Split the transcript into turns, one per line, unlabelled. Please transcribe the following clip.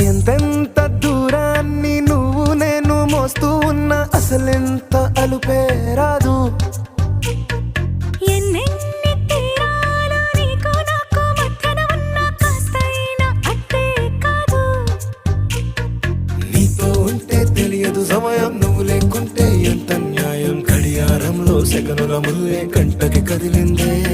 ఎంతెంత దూరాన్ని నువ్వు నేను మోస్తూ ఉన్నా అసలెంత అలుపే రాదు.
ఎన్నెన్ని తీరాలు నీకు నాకు మధ్యన ఉన్న కాస్తైనా అట్టే కాదు.
నీతో ఉంటే తెలియదు సమయం, నువ్వు లేకుంటే ఎంత న్యాయం. గడియారంలో సెకనుల ముల్లే గంటకి కదిలిందే.